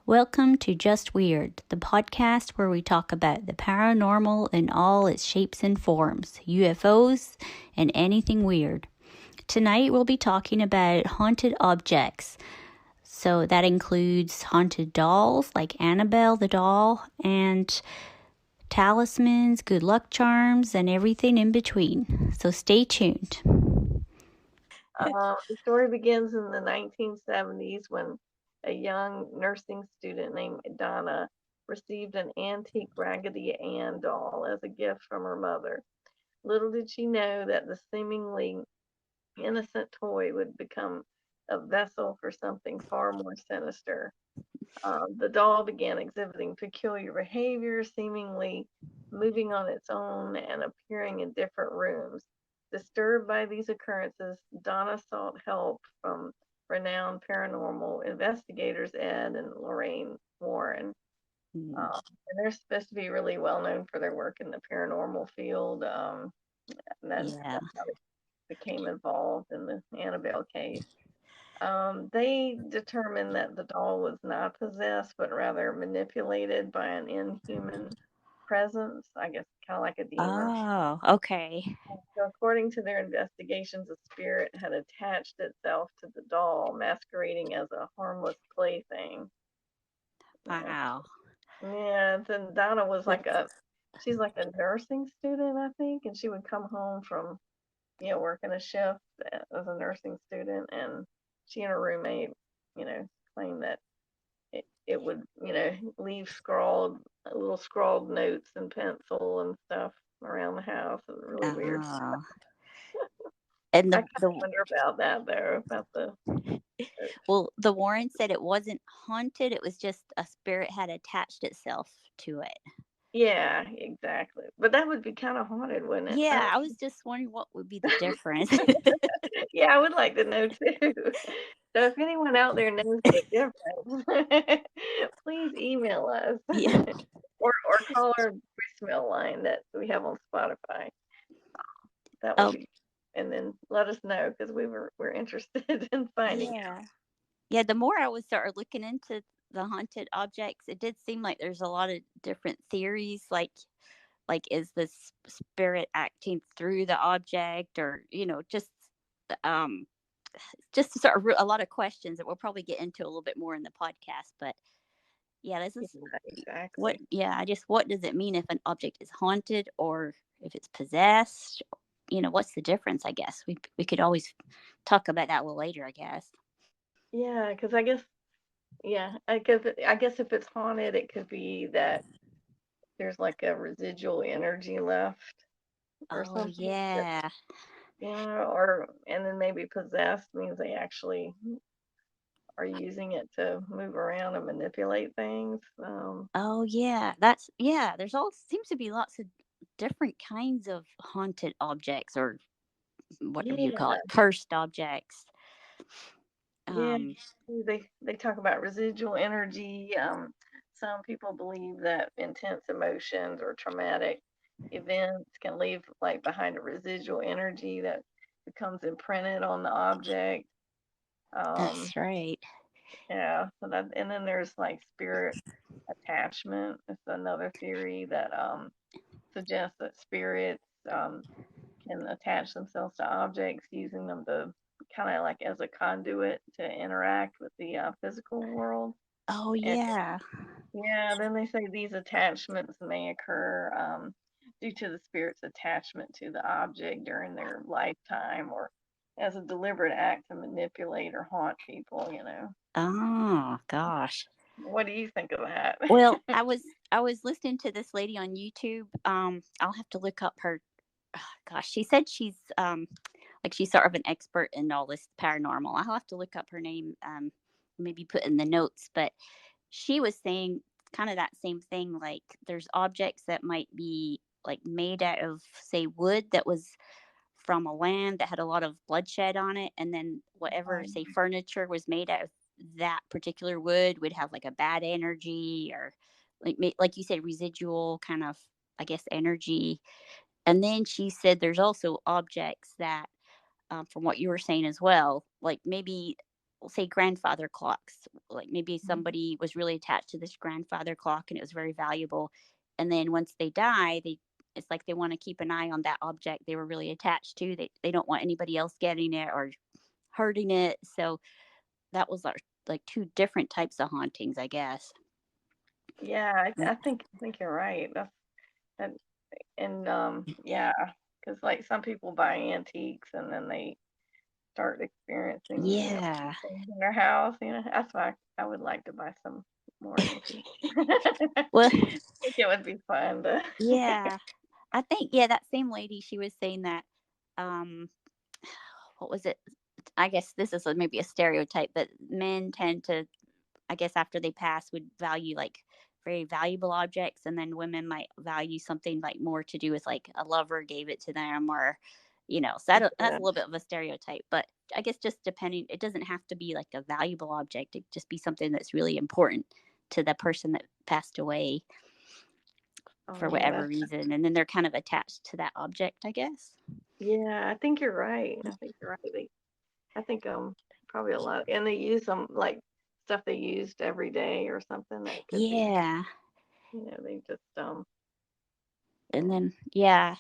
Welcome to Just Weird, the podcast where we talk about the paranormal in all its shapes and forms, UFOs, and anything weird. Tonight we'll be talking about haunted objects. So that includes haunted dolls like Annabelle the doll, and talismans, good luck charms, and everything in between. So stay tuned. The story begins in the 1970s when a young nursing student named Donna received an antique Raggedy Ann doll as a gift from her mother. Little did she know that the seemingly innocent toy would become a vessel for something far more sinister. The doll began exhibiting peculiar behavior, seemingly moving on its own and appearing in different rooms. Disturbed by these occurrences, Donna sought help from renowned paranormal investigators Ed and Lorraine Warren. And they're supposed to be really well known for their work in the paranormal field. And then Yeah. that's how they became involved in the Annabelle case. They determined that the doll was not possessed, but rather manipulated by an inhuman presence, I guess, kind of like a demon. Oh, okay. So, according to their investigations, a spirit had attached itself to the doll, masquerading as a harmless plaything. Yeah, Wow. yeah. Then Donna was she's like a nursing student, I think, and she would come home from, working a shift as a nursing student, and she and her roommate, claimed that it would, leave little scrawled notes and pencil and stuff around the house. It was really weird. Oh. And I the kind of the wonder about that though, about the well, the Warren said it wasn't haunted, it was just a spirit had attached itself to it. yeah, exactly. But that would be kind of haunted, wouldn't it? Yeah, I was just wondering what would be the difference. Yeah, I would like to know too. So if anyone out there knows the difference, please email us Yeah. or call our voicemail line that we have on Spotify. That would Oh, be, and then let us know because we're interested in finding out. yeah. Yeah, the more I was started looking into the haunted objects, it did seem like there's a lot of different theories, like is the spirit acting through the object, or um just sort of a lot of questions that we'll probably get into a little bit more in the podcast. But yeah, this is Yeah, what, exactly. yeah, just what does it mean if an object is haunted or if it's possessed? What's the difference? I guess we could always talk about that a little later, I guess. Yeah, because I guess I guess if it's haunted, it could be that there's like a residual energy left or Oh, something that, yeah. or and then maybe possessed means they actually are using it to move around and manipulate things. Oh, yeah. Yeah. There's all seems to be lots of different kinds of haunted objects, or whatever you call Yeah, it, cursed objects. yeah. Um, They talk about residual energy. Some people believe that intense emotions or traumatic events can leave like behind a residual energy that becomes imprinted on the object. Um, that's right. yeah, so that, and then there's like spirit attachment. It's another theory that suggests that spirits can attach themselves to objects, using them to kind of like as a conduit to interact with the physical world. Oh, And yeah. yeah, then they say these attachments may occur due to the spirit's attachment to the object during their lifetime, or as a deliberate act to manipulate or haunt people. Oh, gosh. What do you think of that? Well, I was listening to this lady on YouTube. I'll have to look up her. Gosh, she said like she's sort of an expert in all this paranormal. I'll have to look up her name. Maybe put in the notes. But she was saying kind of that same thing. Like there's objects that might be like made out of, say, wood that was from a land that had a lot of bloodshed on it, and then whatever, say, furniture was made out of that particular wood would have like a bad energy, or like you said, residual kind of, I guess, energy. And then she said there's also objects that, from what you were saying as well, like maybe say grandfather clocks. Like maybe Mhm. somebody was really attached to this grandfather clock and it was very valuable. And then once they die, it's like they want to keep an eye on that object they were really attached to. They don't want anybody else getting it or hurting it. So that was like two different types of hauntings, I guess. Yeah, Mm, I think you're right. That, and yeah, because like some people buy antiques and then they start experiencing, you know, yeah. things in their house. You know, that's why I would like to buy some more antiques. I Well, think it would be fun to. yeah. I think yeah, that same lady, she was saying that um what was it? I guess this is maybe a stereotype, but men tend to, I guess, after they pass, would value like very valuable objects, and then women might value something like more to do with like a lover gave it to them, or So that's Yeah. a little bit of a stereotype, but I guess just depending, it doesn't have to be like a valuable object. It just be something that's really important to the person that passed away Oh for yeah, whatever that's reason, and then they're kind of attached to that object, I guess. yeah. I think you're right. I think you're right. I think probably a lot, and they use them like stuff they used every day or something that could be. Yeah, You know, they just and um then yeah,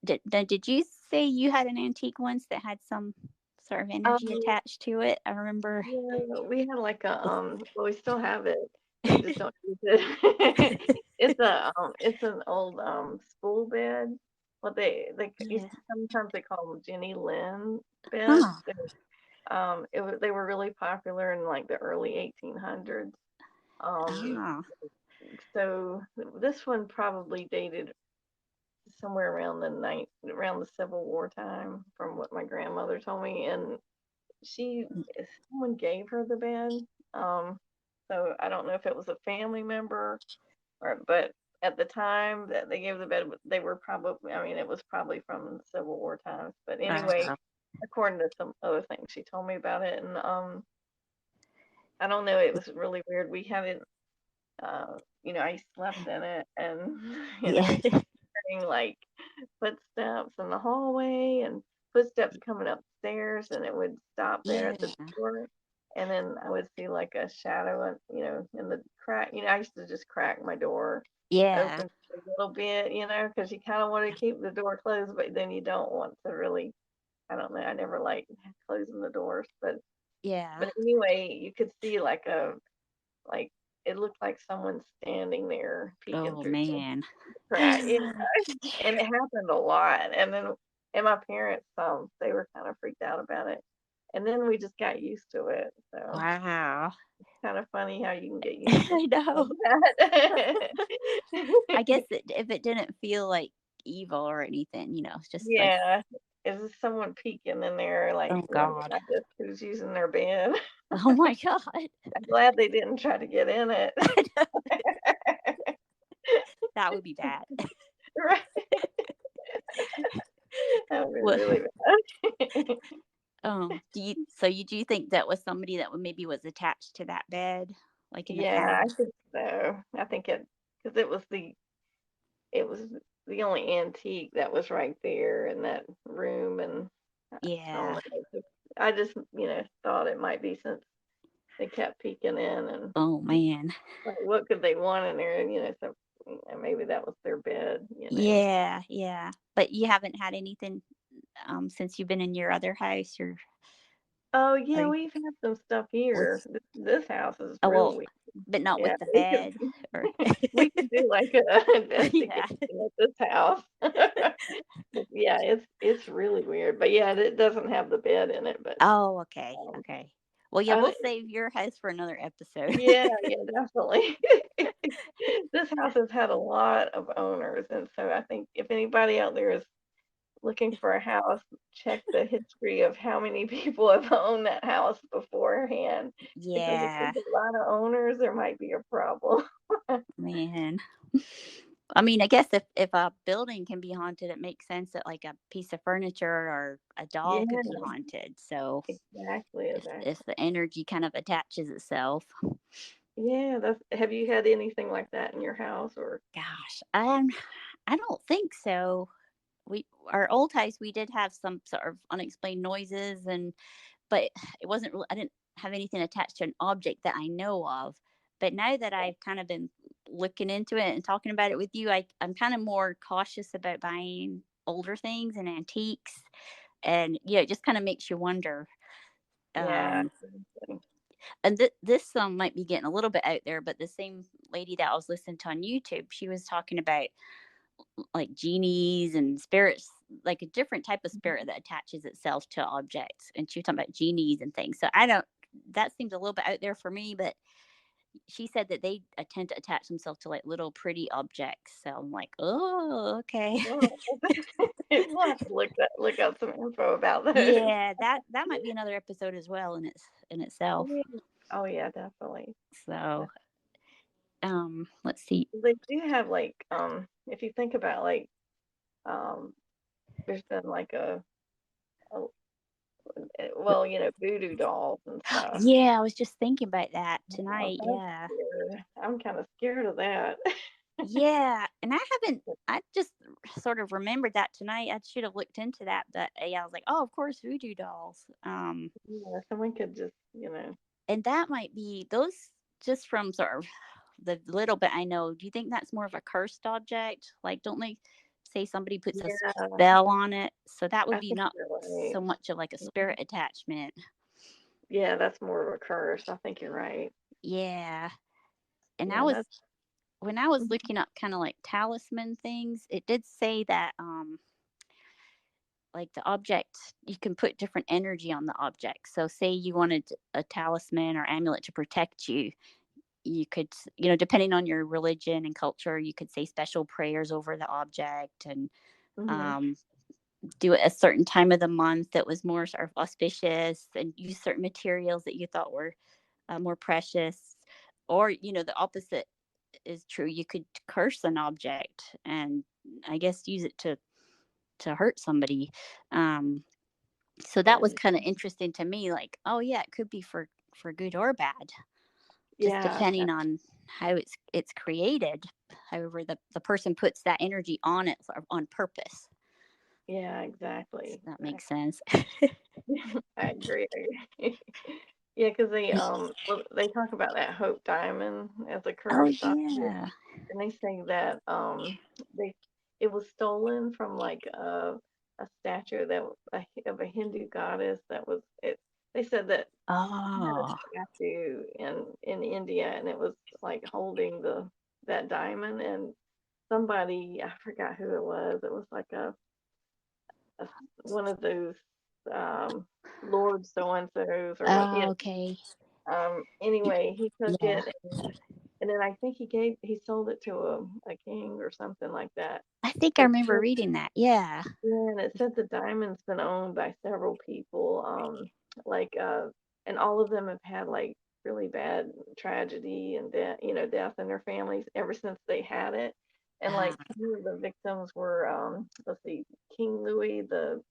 did you say you had an antique once that had some sort of energy um attached to it? I remember. yeah, we had like a well we still have it. We just don't use it. It's an old spool bed. Well they used Yeah. to sometimes they call them Jenny Lynn beds. Huh. They were really popular in like the early 1800s. Um Oh. so this one probably dated somewhere around around the Civil War time from what my grandmother told me, and she someone gave her the bed. Um, so I don't know if it was a family member but at the time that they gave the bed, they were probably, I mean, it was probably from the Civil War times. But anyway, Uh, according to some other things she told me about it, and I don't know, it was really weird. We had it, I slept in it, and yeah. we kept hearing like footsteps in the hallway and footsteps coming upstairs, and it would stop there Yeah. at the door. And then I would see like a shadow, in the crack. I used to just crack my door Yeah. open a little bit, because you kind of want to keep the door closed, but then you don't want to really. I don't know. I never like closing the doors, Yeah. but anyway, you could see like it looked like someone standing there peeking Oh through the man. crack. Yeah, and it happened a lot, and my parents, they were kind of freaked out about it, and then we just got used to it, so Wow. it's kind of funny how you can get used to I stuff know. like that. I guess if it didn't feel like evil or anything, it's just like, Yeah, is someone peeking in there, like, oh wondering, God. I guess, who's using their bed? Oh my God. I'm glad they didn't try to get in it. That would be bad. Right, that would be Well, really bad. do you think that was somebody that maybe was attached to that bed, like in the Yeah, I past? think so. I think it because it was the only antique that was right there in that room, and I don't Yeah. know. I just thought it might be since they kept peeking in, and Oh man. like what could they want in there? So maybe that was their bed. Yeah, yeah. But you haven't had anything since you've been in your other house, Oh or yeah, we've had some stuff here. with This house is oh real well, weird. but not Yeah, with the bed or we could do like a investigation yeah. at this house. Yeah, it's really weird, but yeah, it doesn't have the bed in it, but Oh, okay. um, Okay. Well, yeah, I we'll save your house for another episode. yeah, yeah, definitely. This house has had a lot of owners, and so I think if anybody out there is looking for a house, check the history of how many people have owned that house beforehand, because if Yeah, there's a lot of owners, there might be a problem. man. I mean, I guess if a building can be haunted, it makes sense that like a piece of furniture or a doll could be Yeah, haunted. So exactly, if exactly. the energy kind of attaches itself, Yeah, have you had anything like that in your house or gosh, I don't think so. We Our old house, we did have some sort of unexplained noises, and but it wasn't. I didn't have anything attached to an object that I know of. But now that I've kind of been looking into it and talking about it with you, I'm kind of more cautious about buying older things and antiques, and yeah, it just kind of makes you wonder. Yeah. Um, and this might be getting a little bit out there, but the same lady that I was listening to on YouTube, she was talking about like genies and spirits, like a different type of spirit that attaches itself to objects. And she was talking about genies and things. So I don't. That seems a little bit out there for me, but she said that they tend to attach themselves to like little pretty objects. So I'm like, oh, okay. Well, we'll have to look up some info about those. Yeah, that might be another episode as well in itself. Yeah. Oh yeah, definitely. So let's see. They do have like if you think about like um there's been like a well, voodoo dolls and stuff. Yeah, I was just thinking about that Yeah, tonight. that's Yeah. weird. I'm kind of scared of that. Yeah, and I just sort of remembered that tonight. I should have looked into that, but yeah, I was like, oh, of course, voodoo dolls. Yeah, someone could just, And that might be those just from sort of the little bit I know. Do you think that's more of a cursed object? Like, don't they say somebody puts a yeah, spell on it? So that would I be think not you're right. so much of like a Mhm. spirit attachment. Yeah, that's more of a curse. I think you're right. Yeah. And I Yeah, was that's when I was mhm, looking up kind of like talisman things, it did say that like the object you can put different energy on the object. So say you wanted a talisman or amulet to protect you, you could, depending on your religion and culture, you could say special prayers over the object and mhm, um, do it a certain time of the month that was more sort of auspicious and use certain materials that you thought were more precious. Or, the opposite is true. You could curse an object and I guess use it to hurt somebody. Um, so that was right. kind of interesting to me. Like, oh yeah, it could be for good or bad, just Yeah, depending on how it's created. However, the person puts that energy on it on purpose. yeah, So exactly. that makes sense. I agree. Yeah, because well, they talk about that Hope Diamond as a Oh cursed object, yeah. and they say that they it was stolen from like a statue of a Hindu goddess that was it. They said that she had a Oh. statue in India, and it was like holding the that diamond, and somebody I forgot who it was. It was like a one of those um Lord so and so's or what Oh, okay. anyway, he took Yeah. it and then I think he sold it to a king or something like that. I think I But remember reading that. Yeah. yeah, and it said the diamond's been owned by several people, like and all of them have had like really bad tragedy and death in their families ever since they had it. And Uh, like some of the victims were let's see, King Louis the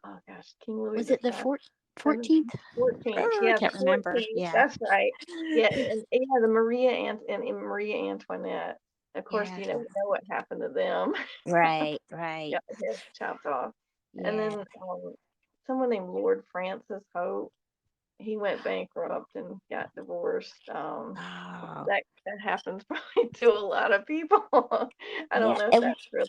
oh gosh, King Louis was the it the 14th? 17th, 14th. Oh, I Yeah, the can't remember. 14th. Yeah. That's right. Yeah, and yeah, the and Maria Antoinette. Of course, Yeah. we know what happened to them. Right. Right. Got their heads chopped off. And Yeah. then someone named Lord Francis Hope, he went bankrupt and got divorced. Oh. That happens probably to a lot of people. I Yeah. don't know if that's really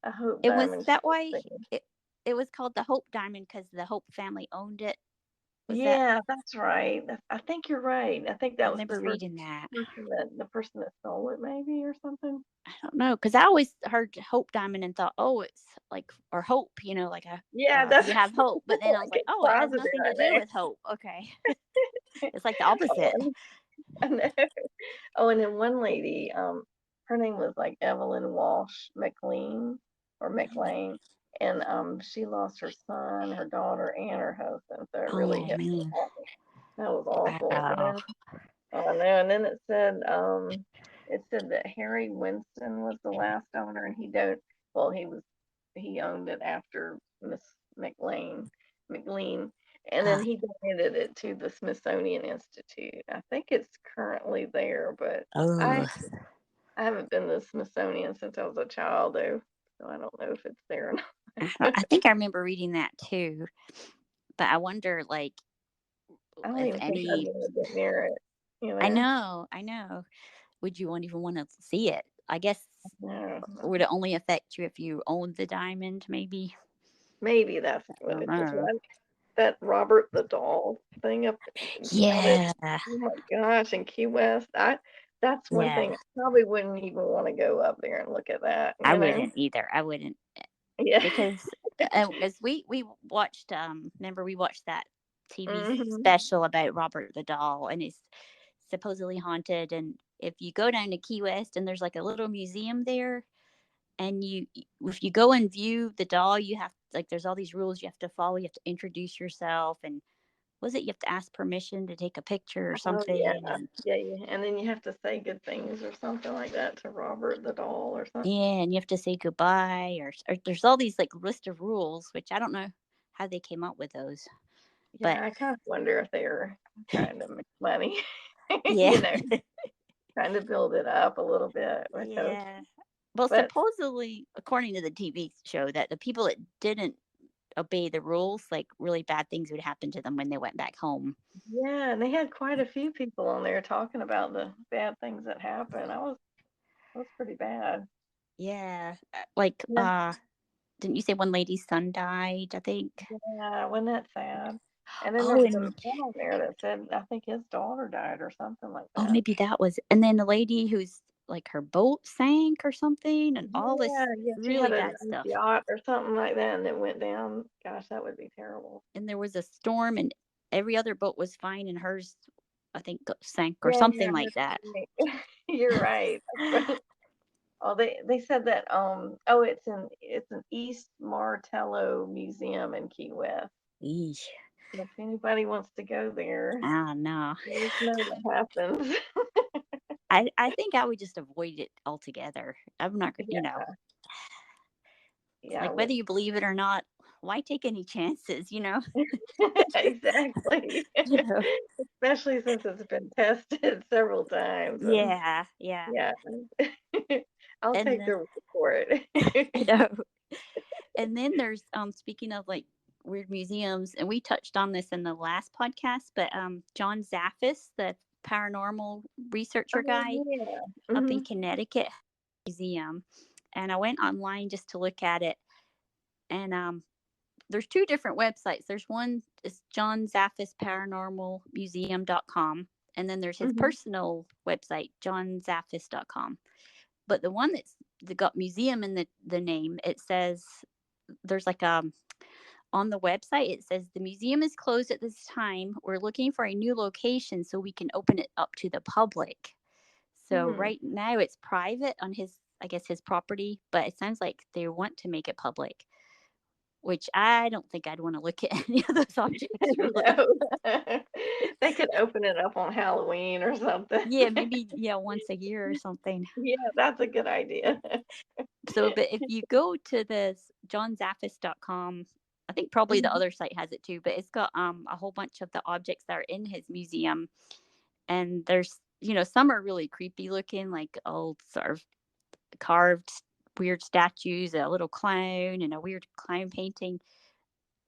a Hope It was Diamond that sort of way. thing. It it was called the Hope Diamond because the Hope family owned it. Was that? Yeah, that's right. I think you're right. I think I that was the remember first reading that. person that stole it, maybe or something. I don't know because I always heard Hope Diamond and thought, oh, it's like or hope, like a Yeah, that's you have hope. But then I was like like, it's oh, it has positive, nothing to I do know. with hope. Okay, it's like the Oh, opposite. I know. Oh, and then one lady, her name was like Evelyn Walsh McLean or McLean, and she lost her son, her daughter, and her husband. So it really Oh hit her man, hard. That was awful. And wow. then oh no, and then it said that Harry Winston was the last owner, and he don't. Well, he owned it after Miss McLean, McLean, and then Uh, he donated it to the Smithsonian Institute. I think it's currently there, but I oh, I haven't been to the Smithsonian since I was a child, though, so I don't know if it's there or not. I think I remember reading that too. But I wonder, like, I don't if even think I'd any. want to get near it. You I know? know, I know. Would you even want to see it? I guess No. would it only affect you if you owned the diamond? Maybe. Maybe that's I what don't it is. know. That Robert the Doll thing up out at Yeah, oh my gosh, in Key West, that's one yeah. thing I probably wouldn't even wanna go up there and look at that, I you know? wouldn't either. I wouldn't. Yeah. Because we watched remember we watched that TV Mhm. special about Robert the doll, and it's supposedly haunted. And if you go down to Key West, and there's like a little museum there, and if you go and view the doll, you have, like, there's all these rules you have to follow. You have to introduce yourself, and was it you have to ask permission to take a picture or Oh, yeah. something. And Yeah, yeah, and then you have to say good things or something like that to Robert the Doll or something. yeah, and you have to say goodbye, or there's all these like list of rules, which I don't know how they came up with those. But Yeah, I kind of wonder if they're trying to make money, yeah. you know, trying to build it up a little bit because Yeah. Well, but supposedly, according to the TV show, that the people that didn't obey the rules, like, really bad things would happen to them when they went back home. yeah, and they had quite a few people on there talking about the bad things that happened. I was pretty bad. Yeah. Like, Yeah, didn't you say one lady's son died, I think? yeah, wasn't that sad? And then there Oh, was a man and on there that said I think his daughter died or something like oh, that. maybe that was, and then the lady who's like her boat sank or something, and all Yeah, this yeah, she really had a bad nice stuff. yacht or something like that, and it went down. Gosh, that would be terrible. And there was a storm, and every other boat was fine, and hers, I think, sank or Yeah, yeah, something like that's that. right. You're right. That's right. Oh, they said that oh it's an East Martello Museum in Key West. Eesh. If anybody wants to go there, I don't know. let us know what happens. I think I would just avoid it altogether. I'm not, Yeah, it's yeah, I like whether would. you believe it or not, why take any chances, Exactly. You know. Especially since it's been tested several times and Yeah, yeah. yeah. I'll And take then their word for it. you know, and then there's speaking of like weird museums, and we touched on this in the last podcast, but John Zaffis, the paranormal researcher Oh guy yeah. up in Mhm. Connecticut museum, and I went online just to look at it. And there's two different websites. There's one is John Zaffis Paranormal Museum.com, and then there's his Mhm. personal website, johnzaffis.com. But the one that got museum in the name, it says there's like on the website, it says the museum is closed at this time. We're looking for a new location so we can open it up to the public. So Hmm. right now it's private on his, I guess, his property, but it sounds like they want to make it public, which I don't think I'd want to look at any of those objects really. No. They could open it up on Halloween or something. Yeah, maybe, yeah, once a year or something. Yeah, that's a good idea. So, but if you go to this johnzaffis.com, I think probably the Mhm. other site has it too, but it's got a whole bunch of the objects that are in his museum. And there's, some are really creepy looking, like old sort of carved weird statues, a little clown and a weird clown painting.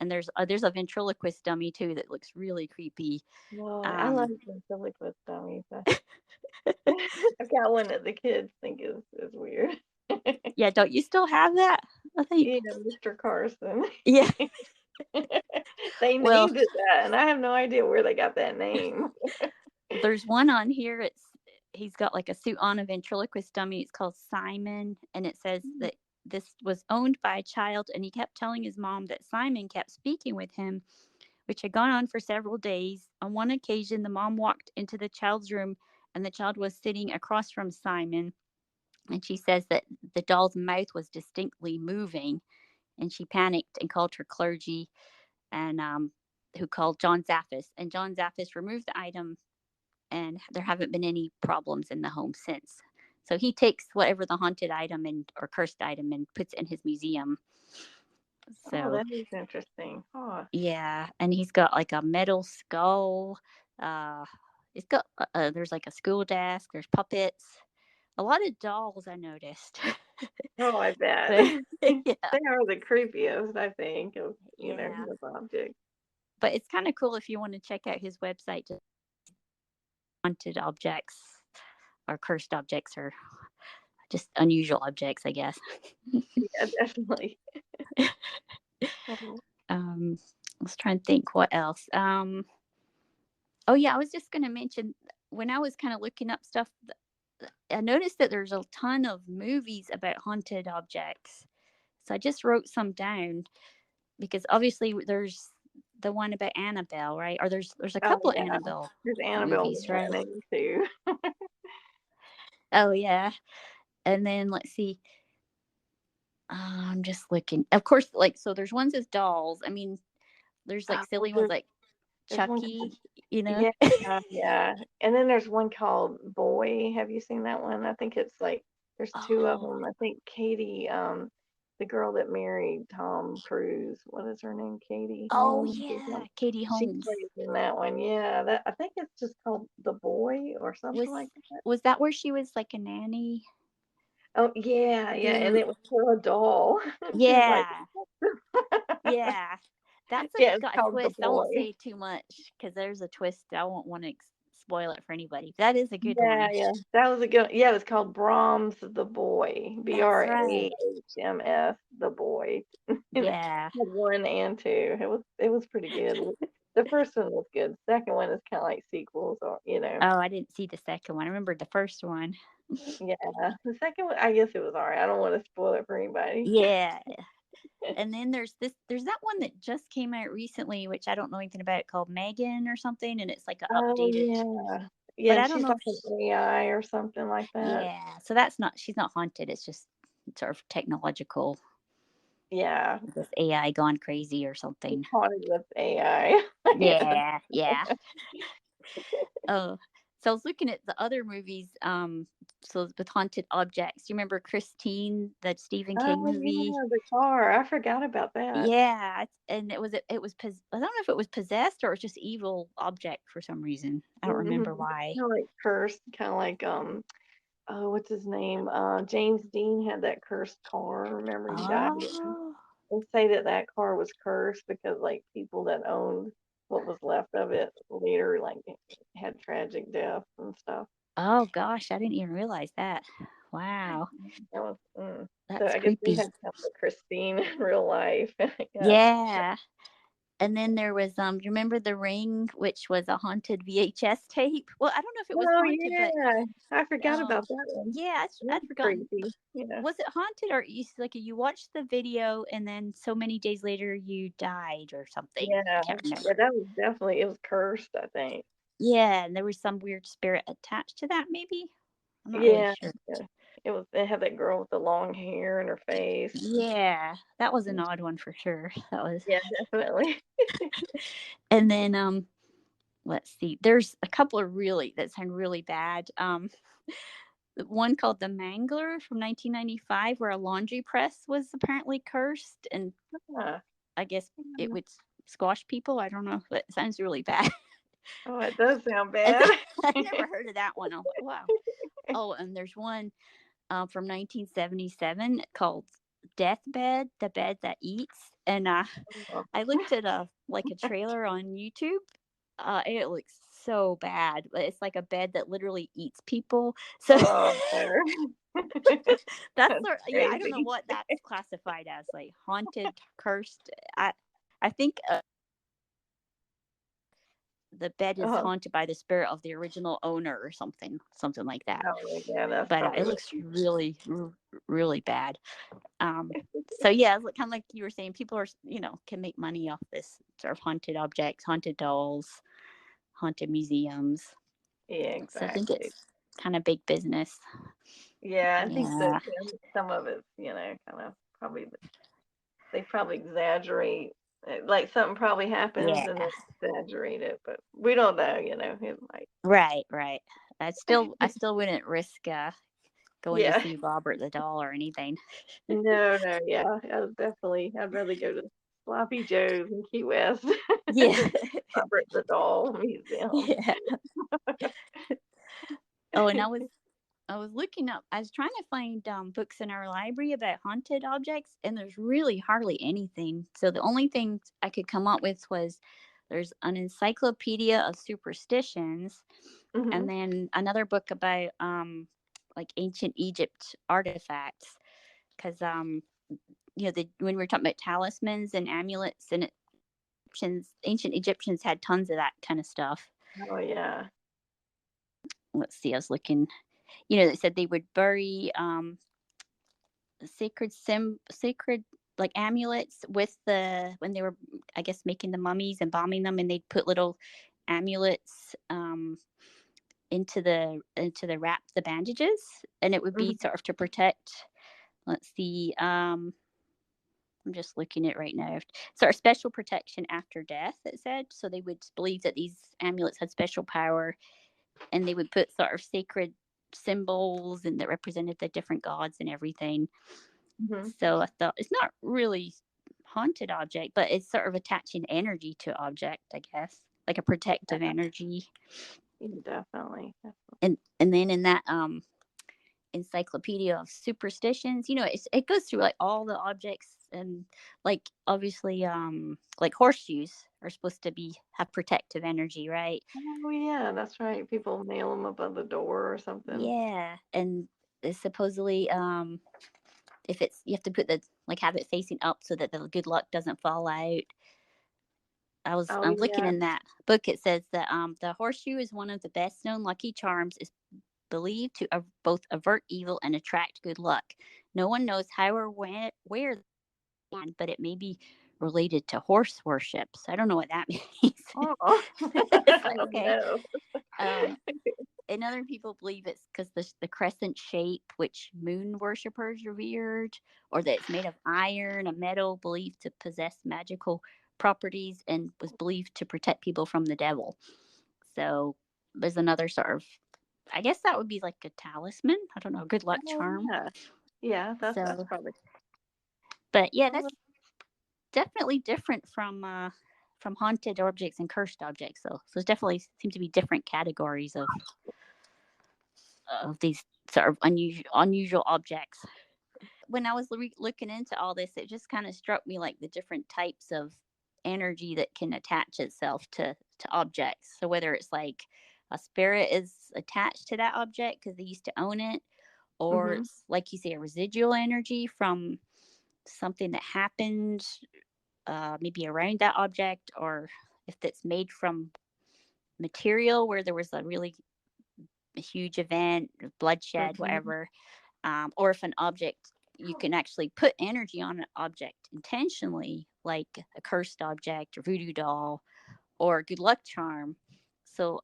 And there's a ventriloquist dummy too that looks really creepy. No, I like Um, ventriloquist dummies. I've got one that the kids think is weird. yeah, don't you still have that? I think. Yeah, Mr. Carson. Yeah. They Well, named it that, and I have no idea where they got that name. there's one on here. He's got like a suit on, a ventriloquist dummy. It's called Simon, and it says that this was owned by a child, and he kept telling his mom that Simon kept speaking with him, which had gone on for several days. On one occasion, the mom walked into the child's room, and the child was sitting across from Simon. And she says that the doll's mouth was distinctly moving, and she panicked and called her clergy, and who called John Zaffis. And John Zaffis removed the item, and there haven't been any problems in the home since. So he takes whatever the haunted item and or cursed item and puts it in his museum. Oh, So that is interesting. Oh, yeah, and he's got like a metal skull. Uh, it's got there's like a school desk. There's puppets. A lot of dolls I noticed. oh, I bet. So, They yeah, are the creepiest, I think, of yeah. his objects. But it's kind of cool if you want to check out his website. Just haunted objects or cursed objects or just unusual objects, I guess. Yeah, definitely. Mhm. um, let's try and think what else. Oh yeah, I was just going to mention when I was kind of looking up stuff, I noticed that there's a ton of movies about haunted objects. So I just wrote some down because obviously there's the one about Annabelle, right? Or there's a Oh, couple yeah. Annabelle There's Annabelle movies, 1 right? and 2. Oh yeah. And then let's see. I'm just looking. Of course, like so there's ones with dolls. I mean, there's like Oh, silly ones like there's one called, Chucky, you know? yeah, yeah, and then there's one called Boy. Have you seen that one? I think it's like there's 2 of Oh, them. I think Katie, the girl that married Tom Cruise, what is her name? Katie oh Holmes or yeah, something? Katie She Holmes. plays in that one. Yeah, that I think it's just called The Boy or something Was like that. was that where she was like a nanny? Oh, yeah, yeah, and Who it was for a doll. She was like, Yeah, yeah. That's a yeah, it's got called The twist. I won't Boy. say too much because there's a twist. I won't want to spoil it for anybody. That is a good Yeah, one. yeah, that was a good, yeah, it was called Brahms the Boy, That's right. Brahms, The Boy, and it Yeah. had 1 and 2. It was pretty good. The first one was good. Second one is kinda like sequels or, Oh, I didn't see the second one. I remember the first one. yeah. The second one, I guess it was alright. I don't wanna spoil it for anybody. Yeah. And then there's that one that just came out recently, which I don't know anything about, called Megan or something, and it's like a Oh, updated. yeah. Yeah, But and I don't she's know like if an AI or something like that. yeah. So that's not she's not haunted. It's just sort of technological, Yeah, I guess AI gone crazy or it's something. haunted with AI. Yeah. Yeah, yeah. Oh, so I was looking at the other movies, so with haunted objects. Do you remember Christine, the Stephen King Oh, movie? yeah, the car. I forgot about that. Yeah, and I don't know if it was possessed or it was just evil object for some reason. I don't Mhm. remember why. Kinda like cursed, kinda like, oh, what's his name? James Dean had that cursed car. Remember he died in it. Oh. They say that that car was cursed because, like, people that owned what was left of it later, like, had tragic deaths and stuff. Oh gosh, I didn't even realize that. Wow, That was so that's I guess they creepy. had kind of a Christine in real life, I guess. Yeah. And then there was do you remember The Ring, which was a haunted VHS tape? Well, I don't know if it was Oh, haunted, but yeah. I forgot um about that one. yeah, I'd That's forgotten. creepy. Yeah. Was it haunted or you watched the video and then so many days later you died or something? I Yeah. can't Yeah, remember. that was definitely, it was cursed, I think. Yeah, and there was some weird spirit attached to that maybe? I'm not really Yeah, sure. yeah. It had that girl with the long hair and her face. Yeah, that was an odd one for sure. That was. Yeah, definitely. And then let's see. There's a couple of really that sound really bad. One called The Mangler from 1995 where a laundry press was apparently cursed and Huh. I guess it Mm. would squash people. I don't know, but it sounds really bad. Oh, it does sound And bad. I've never heard of that one. I was like, wow. Oh, and there's one from 1977 called Deathbed, the bed that eats. And Oh, I looked at a trailer on YouTube. It looks so bad, but it's like a bed that literally eats people. So oh, no. that's That's yeah. I don't know crazy. what that's classified as, like haunted, cursed. I think the bed is Oh, haunted by the spirit of the original owner or something like that. oh, yeah, that's But probably it what looks really, really bad. So yeah, kind of like you were saying, people are can make money off this sort of haunted objects, haunted dolls, haunted museums. yeah, So I think exactly. it's kind of big business. Yeah, I think so Yeah, too. Some of it's, kind of probably they probably exaggerate. Like something probably happens yeah, and they exaggerate it, but we don't know, it might. right, right. I still wouldn't risk going to Yeah. see Robert the doll or anything. No, no, yeah. I'd rather go to Sloppy Joe's in Key West Yeah, than Robert the Doll Museum. yeah. Oh, and I was looking up. I was trying to find books in our library about haunted objects, and there's really hardly anything. So the only thing I could come up with was There's an encyclopedia of superstitions, and Mhm. then another book about like ancient Egypt artifacts. Because when we were talking about talismans and amulets, and ancient Egyptians had tons of that kind of stuff. Oh, yeah. Let's see, I was looking. They said they would bury sacred like amulets with the when they were, I guess, making the mummies and bombing them, and they'd put little amulets into the wrap the bandages, and it would be Mhm. sort of to protect. Let's see. I'm just looking at it right now. Sort of special protection after death, it said. So they would believe that these amulets had special power, and they would put sort of sacred symbols and that represented the different gods and everything. Mhm. So I thought it's not really haunted object, but it's sort of attaching energy to object, I guess, like a protective Yeah, energy. definitely. And then in that encyclopedia of superstitions, it goes through like all the objects, and like obviously like horseshoes are supposed to be have protective energy, right? Oh, yeah, that's right. People nail them above the door or something. Yeah, and supposedly if it's you have to put the like have it facing up so that the good luck doesn't fall out. Oh, I'm looking yeah. in that book. It says that the horseshoe is one of the best known lucky charms. Is believed to both avert evil and attract good luck. No one knows how or where, but it may be related to horse worship. So I don't know what that means. Oh, It's I like don't okay. know. Um, and other people believe it's because the crescent shape, which moon worshippers revered, or that it's made of iron, a metal believed to possess magical properties and was believed to protect people from the devil. So there's another sort of, I guess that would be like a talisman. I don't know, good luck Oh, charm. yeah. Yeah, that's So, probably. but yeah, Oh, that's definitely different from haunted objects and cursed objects. So it definitely seem to be different categories of these sort of unusual objects. When I was looking into all this, it just kind of struck me like the different types of energy that can attach itself to objects. So whether it's like a spirit is attached to that object because they used to own it, or mhm, it's like you say a residual energy from something that happened maybe around that object, or if it's made from material where there was a really huge event, bloodshed, mhm, whatever, or if an object you can actually put energy on an object intentionally, like a cursed object or voodoo doll or a good luck charm. So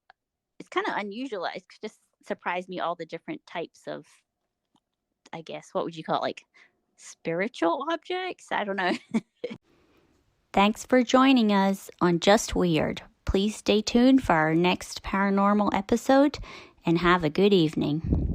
it's kind of unusual. It just surprised me all the different types of, I guess, what would you call it, like spiritual objects? I don't know. Thanks for joining us on Just Weird. Please stay tuned for our next paranormal episode and have a good evening.